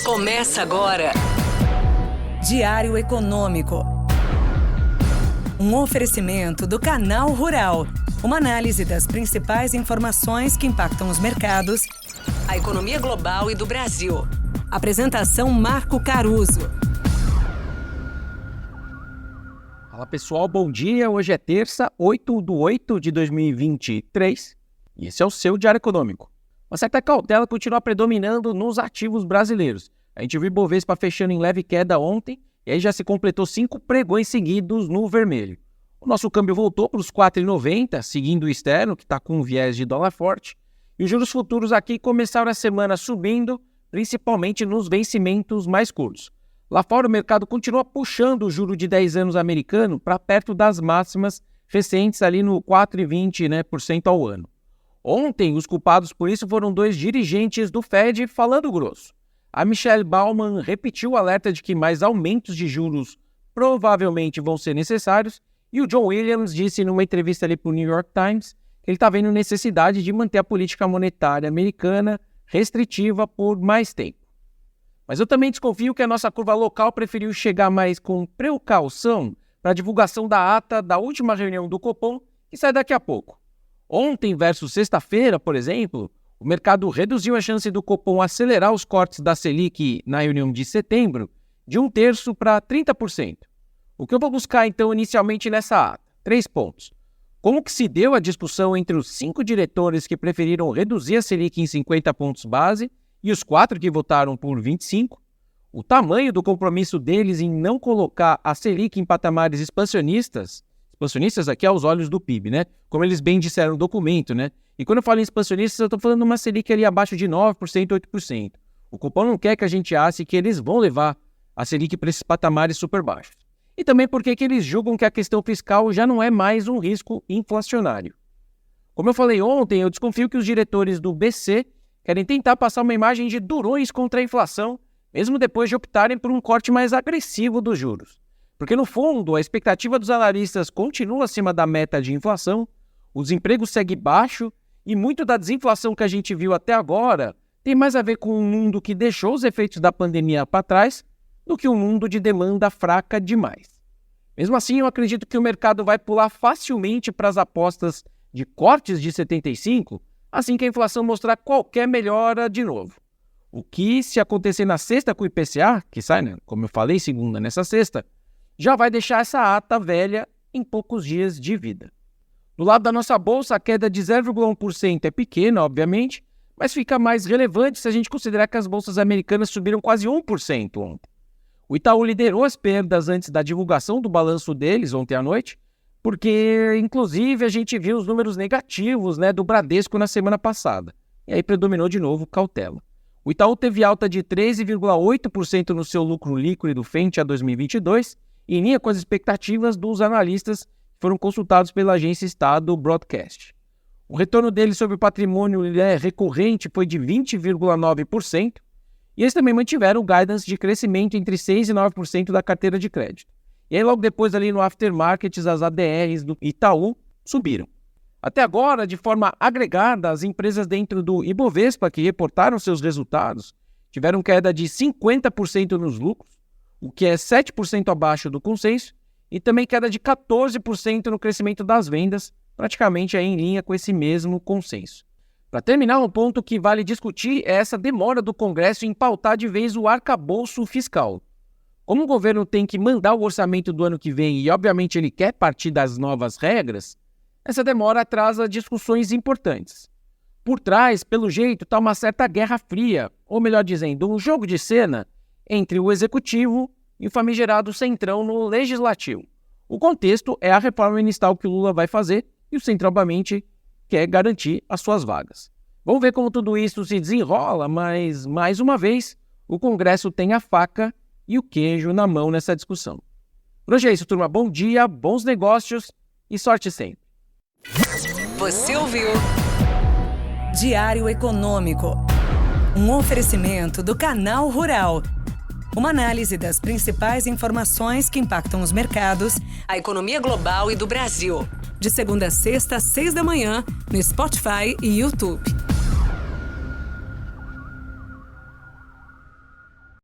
Começa agora. Diário Econômico. Um oferecimento do Canal Rural. Uma análise das principais informações que impactam os mercados, a economia global e do Brasil. Apresentação Marco Caruso. Fala pessoal, bom dia. Hoje é terça, 8/8 de 2023 e esse é o seu Diário Econômico. Uma certa cautela continua predominando nos ativos brasileiros. A gente viu o Ibovespa fechando em leve queda ontem e aí já se completou 5 pregões seguidos no vermelho. O nosso câmbio voltou para os 4,90, seguindo o externo, que está com um viés de dólar forte. E os juros futuros aqui começaram a semana subindo, principalmente nos vencimentos mais curtos. Lá fora o mercado continua puxando o juro de 10 anos americano para perto das máximas recentes, ali no 4,20%, ao ano. Ontem, os culpados por isso foram 2 dirigentes do Fed falando grosso. A Michelle Bowman repetiu o alerta de que mais aumentos de juros provavelmente vão ser necessários, e o John Williams disse numa entrevista ali para o New York Times que ele está vendo necessidade de manter a política monetária americana restritiva por mais tempo. Mas eu também desconfio que a nossa curva local preferiu chegar mais com precaução para a divulgação da ata da última reunião do Copom, que sai daqui a pouco. Ontem versus sexta-feira, por exemplo, o mercado reduziu a chance do Copom acelerar os cortes da Selic na reunião de setembro de 1/3 para 30%. O que eu vou buscar, então, inicialmente nessa ata? 3 pontos. Como que se deu a discussão entre os 5 diretores que preferiram reduzir a Selic em 50 pontos base e os 4 que votaram por 25? O tamanho do compromisso deles em não colocar a Selic em patamares expansionistas aqui aos olhos do PIB, né? Como eles bem disseram no documento, né? E quando eu falo em expansionistas, eu estou falando de uma Selic ali abaixo de 9%, 8%. O Copom não quer que a gente ache que eles vão levar a Selic para esses patamares super baixos. E também porque que eles julgam que a questão fiscal já não é mais um risco inflacionário. Como eu falei ontem, eu desconfio que os diretores do BC querem tentar passar uma imagem de durões contra a inflação, mesmo depois de optarem por um corte mais agressivo dos juros. Porque, no fundo, a expectativa dos analistas continua acima da meta de inflação, o desemprego segue baixo e muito da desinflação que a gente viu até agora tem mais a ver com um mundo que deixou os efeitos da pandemia para trás do que um mundo de demanda fraca demais. Mesmo assim, eu acredito que o mercado vai pular facilmente para as apostas de cortes de 75 assim que a inflação mostrar qualquer melhora de novo. O que, se acontecer na sexta com o IPCA, que sai, né, como eu falei, segunda nessa sexta, já vai deixar essa ata velha em poucos dias de vida. Do lado da nossa bolsa, a queda de 0,1% é pequena, obviamente, mas fica mais relevante se a gente considerar que as bolsas americanas subiram quase 1% ontem. O Itaú liderou as perdas antes da divulgação do balanço deles ontem à noite, porque, inclusive, a gente viu os números negativos, né, do Bradesco na semana passada. E aí predominou de novo cautela. O Itaú teve alta de 13,8% no seu lucro líquido frente a 2022, em linha com as expectativas dos analistas que foram consultados pela agência Estado Broadcast. O retorno dele sobre o patrimônio recorrente foi de 20,9%, e eles também mantiveram o guidance de crescimento entre 6% e 9% da carteira de crédito. E aí logo depois ali no aftermarket, as ADRs do Itaú subiram. Até agora, de forma agregada, as empresas dentro do Ibovespa que reportaram seus resultados tiveram queda de 50% nos lucros, o que é 7% abaixo do consenso, e também queda de 14% no crescimento das vendas, praticamente aí em linha com esse mesmo consenso. Para terminar, um ponto que vale discutir é essa demora do Congresso em pautar de vez o arcabouço fiscal. Como o governo tem que mandar o orçamento do ano que vem e, obviamente, ele quer partir das novas regras, essa demora atrasa discussões importantes. Por trás, pelo jeito, está uma certa guerra fria, ou melhor dizendo, um jogo de cena entre o Executivo e o famigerado Centrão no Legislativo. O contexto é a reforma ministerial que o Lula vai fazer e o Centrão, obviamente, quer garantir as suas vagas. Vamos ver como tudo isso se desenrola, mas, mais uma vez, o Congresso tem a faca e o queijo na mão nessa discussão. Por hoje é isso, turma. Bom dia, bons negócios e sorte sempre. Você ouviu Diário Econômico, um oferecimento do Canal Rural. Uma análise das principais informações que impactam os mercados, a economia global e do Brasil. De segunda a sexta, às 6 da manhã, no Spotify e YouTube.